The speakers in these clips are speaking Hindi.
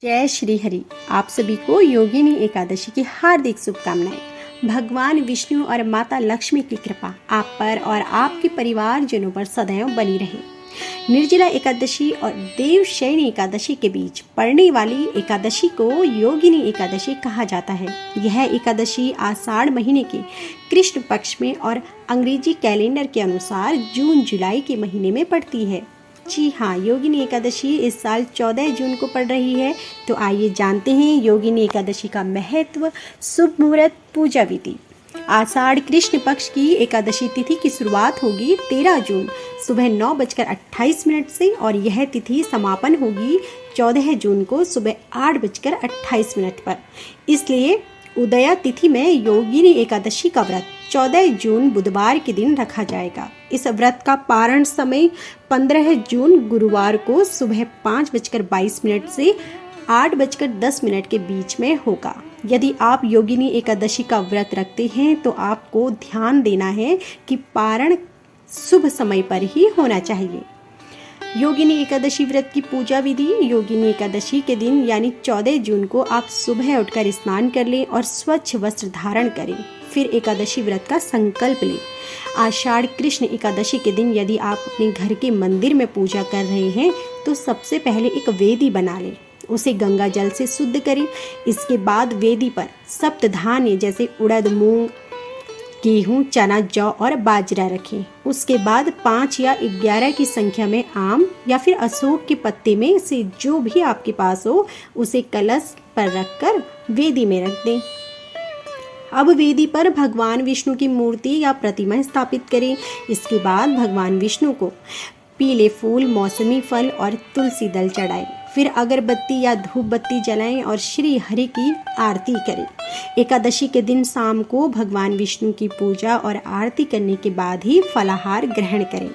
जय श्री हरि। आप सभी को योगिनी एकादशी की हार्दिक शुभकामनाएं। भगवान विष्णु और माता लक्ष्मी की कृपा आप पर और आपके परिवारजनों पर सदैव बनी रहे। निर्जला एकादशी और देवशयनी एकादशी के बीच पड़ने वाली एकादशी को योगिनी एकादशी कहा जाता है। यह एकादशी आषाढ़ महीने के कृष्ण पक्ष में और अंग्रेजी कैलेंडर के अनुसार जून जुलाई के महीने में पड़ती है। जी हाँ, योगिनी एकादशी इस साल 14 जून को पड़ रही है। तो आइए जानते हैं योगिनी एकादशी का महत्व, शुभ मुहूर्त, पूजा विधि। आषाढ़ कृष्ण पक्ष की एकादशी तिथि की शुरुआत होगी 13 जून सुबह 9:28 से और यह तिथि समापन होगी 14 जून को सुबह 8:28 पर। इसलिए उदया तिथि में योगिनी एकादशी का व्रत 14 जून बुधवार के दिन रखा जाएगा। इस व्रत का पारण समय 15 जून गुरुवार को सुबह 5:22 से 8:10 के बीच में होगा। यदि आप योगिनी एकादशी का व्रत रखते हैं तो आपको ध्यान देना है कि पारण शुभ समय पर ही होना चाहिए। योगिनी एकादशी व्रत की पूजा विधि। योगिनी एकादशी के दिन यानी 14 जून को आप सुबह उठकर स्नान कर लें और स्वच्छ वस्त्र धारण करें। फिर एकादशी व्रत का संकल्प लें। आषाढ़ कृष्ण एकादशी के दिन यदि आप अपने घर के मंदिर में पूजा कर रहे हैं तो सबसे पहले एक वेदी बना लें, उसे गंगा जल से शुद्ध करें। इसके बाद वेदी पर सप्त धान्य जैसे उड़द, मूंग, गेहूँ, चना, जौ और बाजरा रखें। उसके बाद 5 या 11 की संख्या में आम या फिर अशोक के पत्ते में से जो भी आपके पास हो उसे कलश पर रखकर वेदी में रख दें। अब वेदी पर भगवान विष्णु की मूर्ति या प्रतिमा स्थापित करें। इसके बाद भगवान विष्णु को पीले फूल, मौसमी फल और तुलसी दल चढ़ाएं। फिर अगरबत्ती या धूप बत्ती जलाएं और श्री हरि की आरती करें। एकादशी के दिन शाम को भगवान विष्णु की पूजा और आरती करने के बाद ही फलाहार ग्रहण करें।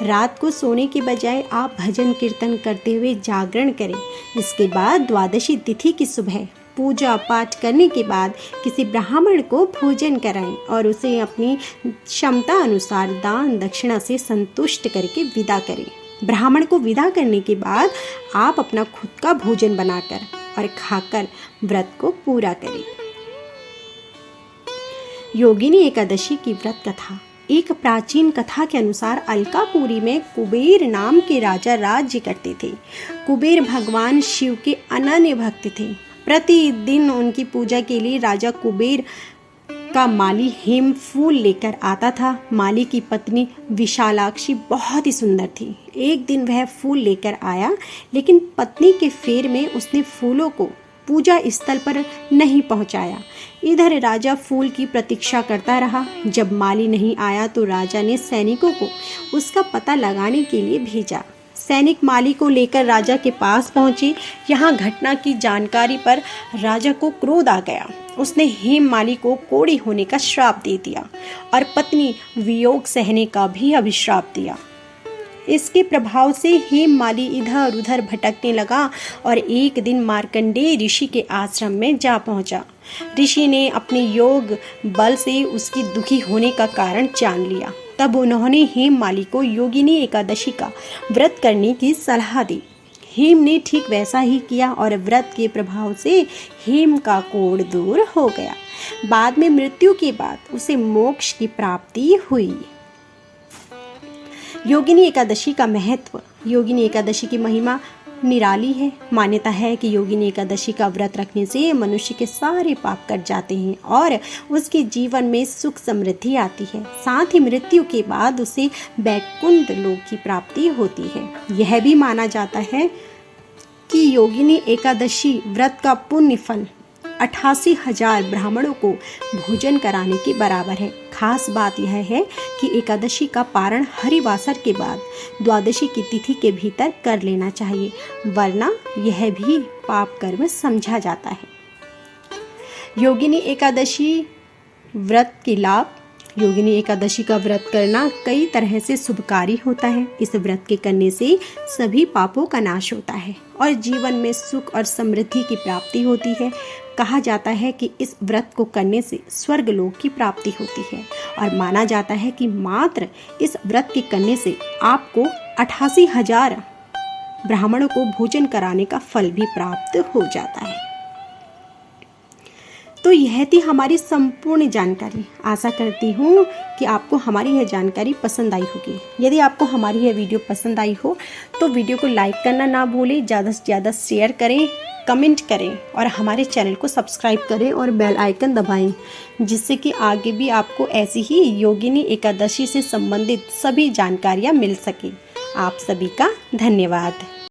रात को सोने के बजाय आप भजन कीर्तन करते हुए जागरण करें। इसके बाद द्वादशी तिथि की सुबह पूजा पाठ करने के बाद किसी ब्राह्मण को भोजन कराएं और उसे अपनी क्षमता अनुसार दान दक्षिणा से संतुष्ट करके विदा करें। ब्राह्मण को विदा करने के बाद आप अपना खुद का भोजन बनाकर और खाकर व्रत को पूरा करें। योगिनी एकादशी की व्रत कथा। एक प्राचीन कथा के अनुसार अलकापुरी में कुबेर नाम के राजा राज्य करते थे। कुबेर भगवान शिव के अनन्य भक्त थे। प्रतिदिन उनकी पूजा के लिए राजा कुबेर का माली हेम फूल लेकर आता था। माली की पत्नी विशालाक्षी बहुत ही सुंदर थी। एक दिन वह फूल लेकर आया, लेकिन पत्नी के फेर में उसने फूलों को पूजा स्थल पर नहीं पहुंचाया। इधर राजा फूल की प्रतीक्षा करता रहा। जब माली नहीं आया तो राजा ने सैनिकों को उसका पता लगाने के लिए भेजा। सैनिक माली को लेकर राजा के पास पहुंचे। यहाँ घटना की जानकारी पर राजा को क्रोध आ गया। उसने हेम माली को कोढ़ी होने का श्राप दे दिया और पत्नी वियोग सहने का भी अभिश्राप दिया। इसके प्रभाव से हेम माली इधर उधर भटकने लगा और एक दिन मार्कंडेय ऋषि के आश्रम में जा पहुंचा। ऋषि ने अपने योग बल से उसकी दुखी होने का कारण जान लिया। तब उन्होंने हेम माली को योगिनी एकादशी का व्रत करने की सलाह दी। हेम ने ठीक वैसा ही किया और व्रत के प्रभाव से हेम का कोढ़ दूर हो गया। बाद में मृत्यु के बाद उसे मोक्ष की प्राप्ति हुई। योगिनी एकादशी का महत्व। योगिनी एकादशी की महिमा निराली है। मान्यता है कि योगिनी एकादशी का व्रत रखने से मनुष्य के सारे पाप कट जाते हैं और उसके जीवन में सुख समृद्धि आती है। साथ ही मृत्यु के बाद उसे वैकुंठ लोक की प्राप्ति होती है। यह भी माना जाता है कि योगिनी एकादशी व्रत का पुण्य फल 88,000 ब्राह्मणों को भोजन कराने के बराबर है। खास बात यह है कि एकादशी का पारण हरिवासर के बाद द्वादशी की तिथि के भीतर कर लेना चाहिए, वरना यह भी पाप कर्म समझा जाता है। योगिनी एकादशी व्रत के लाभ। योगिनी एकादशी का व्रत करना कई तरह से शुभकारी होता है। इस व्रत के करने से सभी पापों का नाश होता है और जीवन में सुख और समृद्धि की प्राप्ति होती है। कहा जाता है कि इस व्रत को करने से स्वर्ग लोक की प्राप्ति होती है और माना जाता है कि मात्र इस व्रत के करने से आपको 88,000 ब्राह्मणों को भोजन कराने का फल भी प्राप्त हो जाता है। तो यह थी हमारी संपूर्ण जानकारी। आशा करती हूँ कि आपको हमारी यह जानकारी पसंद आई होगी। यदि आपको हमारी यह वीडियो पसंद आई हो तो वीडियो को लाइक करना ना भूलें, ज़्यादा से ज़्यादा शेयर करें, कमेंट करें और हमारे चैनल को सब्सक्राइब करें और बेल आइकन दबाएं, जिससे कि आगे भी आपको ऐसी ही योगिनी एकादशी से संबंधित सभी जानकारियाँ मिल सके। आप सभी का धन्यवाद।